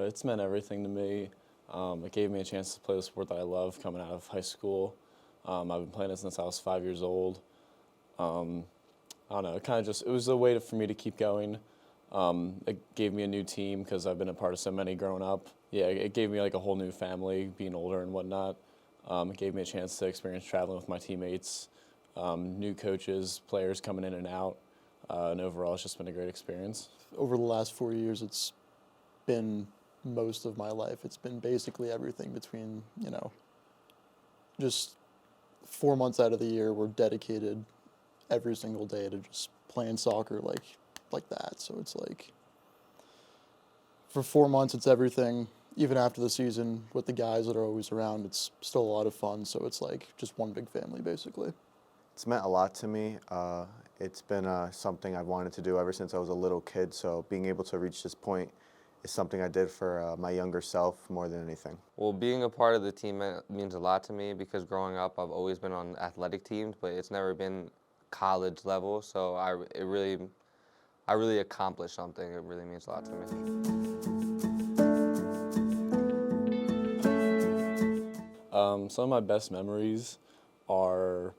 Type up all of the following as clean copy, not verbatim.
It's meant everything to me. It gave me a chance to play the sport that I love coming out of high school. I've been playing it since I was 5 years old. Um, I don't know, it was a way for me to keep going. It gave me a new team because I've been a part of so many growing up. Yeah, it gave me like a whole new family, being older and whatnot. It gave me a chance to experience traveling with my teammates, new coaches, players coming in and out. And overall, it's just been a great experience. Over the last 4 years, it's been most of my life. It's been basically everything between, just 4 months out of the year, we're dedicated every single day to just playing soccer like that. So it's like, for 4 months, it's everything. Even after the season, with the guys that are always around, it's still a lot of fun. So it's like just one big family, basically. It's meant a lot to me. It's been something I've wanted to do ever since I was a little kid, so being able to reach this point is something I did for my younger self more than anything. Well, being a part of the team means a lot to me because growing up I've always been on athletic teams, but it's never been college level, so I really accomplished something. It really means a lot to me. Some of my best memories are,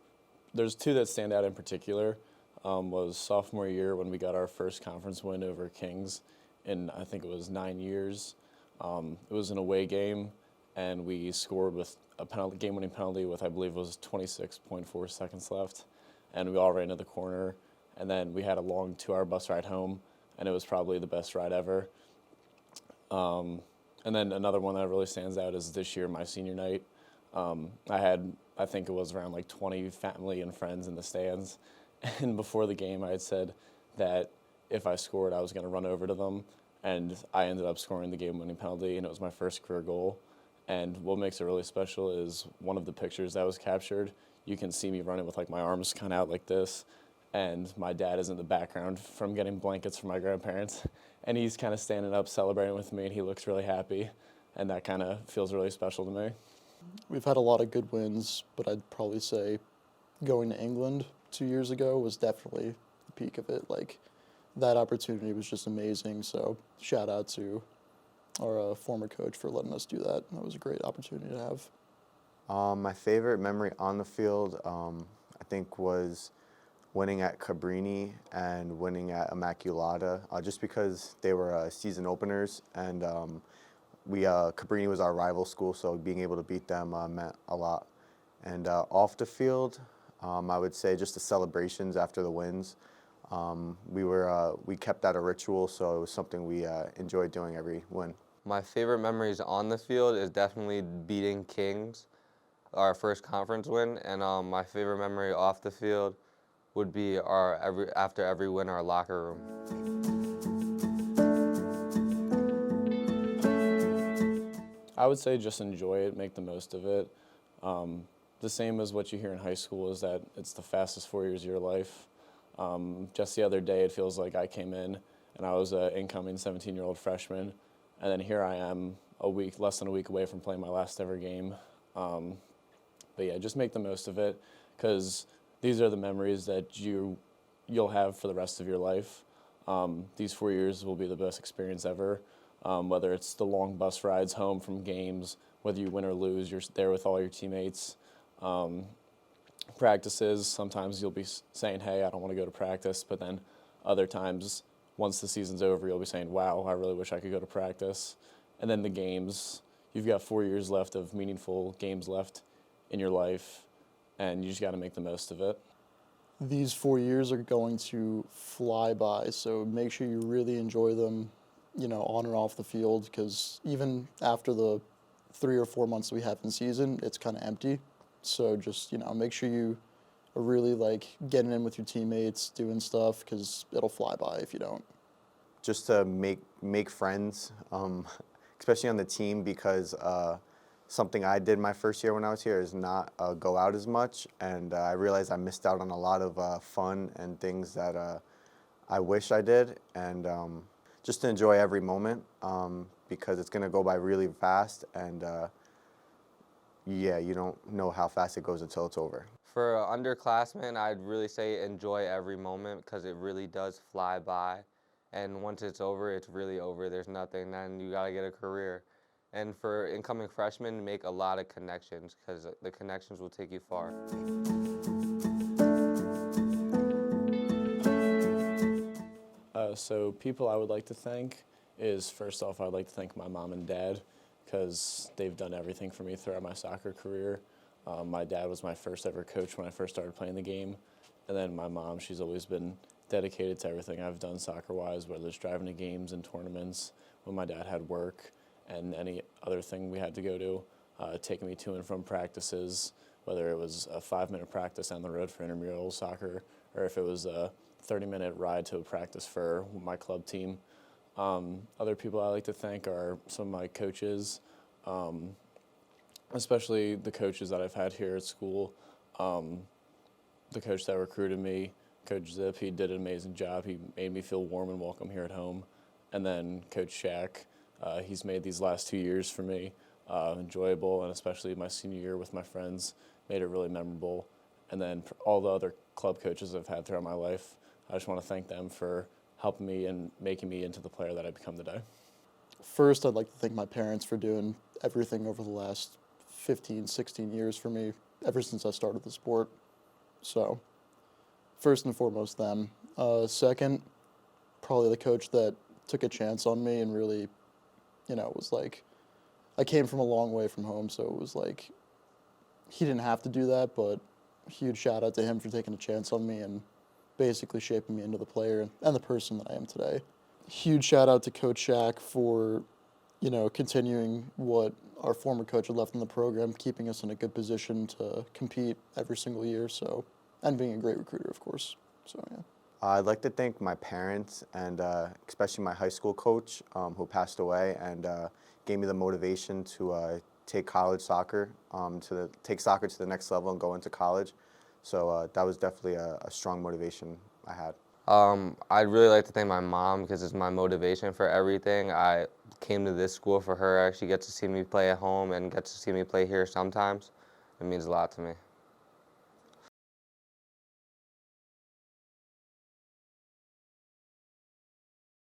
there's two that stand out in particular. Was sophomore year when we got our first conference win over Kings in, I think it was 9 years. It was an away game, and we scored with a game-winning penalty with, I believe it was 26.4 seconds left, and we all ran to the corner, and then we had a long 2-hour bus ride home, and it was probably the best ride ever. And then another one that really stands out is this year, my senior night. I think it was around like 20 family and friends in the stands. And before the game, I had said that if I scored, I was going to run over to them. And I ended up scoring the game-winning penalty, and it was my first career goal. And what makes it really special is one of the pictures that was captured, you can see me running with like my arms kind of out like this. And my dad is in the background from getting blankets from my grandparents. And he's kind of standing up celebrating with me, and he looks really happy. And that kind of feels really special to me. We've had a lot of good wins, but I'd probably say going to England 2 years ago was definitely the peak of it. Like, that opportunity was just amazing. So shout out to our former coach for letting us do that. That was a great opportunity to have. My favorite memory on the field, I think, was winning at Cabrini and winning at Immaculata, just because they were season openers, and Cabrini was our rival school, so being able to beat them meant a lot. And off the field, I would say just the celebrations after the wins. We kept that a ritual, so it was something we enjoyed doing every win. My favorite memories on the field is definitely beating Kings, our first conference win, and my favorite memory off the field would be after every win, our locker room. I would say just enjoy it, make the most of it. The same as what you hear in high school is that it's the fastest 4 years of your life. Just the other day, it feels like I came in and I was an incoming 17-year-old freshman, and then here I am less than a week away from playing my last ever game. But yeah, just make the most of it, because these are the memories that you'll have for the rest of your life. These 4 years will be the best experience ever, whether it's the long bus rides home from games, whether you win or lose, you're there with all your teammates. Practices, sometimes you'll be saying, hey, I don't want to go to practice, but then other times, once the season's over, you'll be saying, wow, I really wish I could go to practice. And then the games, you've got 4 years left of meaningful games left in your life, and you just got to make the most of it. These 4 years are going to fly by, so make sure you really enjoy them, on and off the field, because even after the 3 or 4 months we have in season, it's kind of empty. So just, make sure you are really getting in with your teammates, doing stuff, because it'll fly by if you don't. Just to make friends, especially on the team, because something I did my first year when I was here is not go out as much, and I realized I missed out on a lot of fun and things that I wish I did, and just to enjoy every moment, because it's going to go by really fast, and yeah, you don't know how fast it goes until it's over. For underclassmen, I'd really say enjoy every moment because it really does fly by. And once it's over, it's really over. There's nothing. Then you gotta get a career. And for incoming freshmen, make a lot of connections because the connections will take you far. So people I would like to thank is, first off, I'd like to thank my mom and dad because they've done everything for me throughout my soccer career. My dad was my first ever coach when I first started playing the game. And then my mom, she's always been dedicated to everything I've done soccer-wise, whether it's driving to games and tournaments when my dad had work and any other thing we had to go to, taking me to and from practices, whether it was a 5-minute practice on the road for intramural soccer or if it was a 30-minute ride to a practice for my club team. Other people I like to thank are some of my coaches, especially the coaches that I've had here at school. The coach that recruited me, Coach Zip, he did an amazing job. He made me feel warm and welcome here at home. And then Coach Shaq, he's made these last 2 years for me enjoyable, and especially my senior year with my friends made it really memorable. And then all the other club coaches I've had throughout my life, I just want to thank them for helping me and making me into the player that I become today. First, I'd like to thank my parents for doing everything over the last 15, 16 years for me, ever since I started the sport. So, first and foremost, them. Second, probably the coach that took a chance on me and really, was like, I came from a long way from home, so it was like, he didn't have to do that, but huge shout out to him for taking a chance on me and basically shaping me into the player and the person that I am today. Huge shout out to Coach Shaq for, continuing what our former coach had left in the program, keeping us in a good position to compete every single year. So, and being a great recruiter, of course. So yeah. I'd like to thank my parents and especially my high school coach who passed away and gave me the motivation to take college soccer, take soccer to the next level and go into college. So that was definitely a strong motivation I had. I'd really like to thank my mom because it's my motivation for everything. I came to this school for her. She gets to see me play at home and gets to see me play here sometimes. It means a lot to me.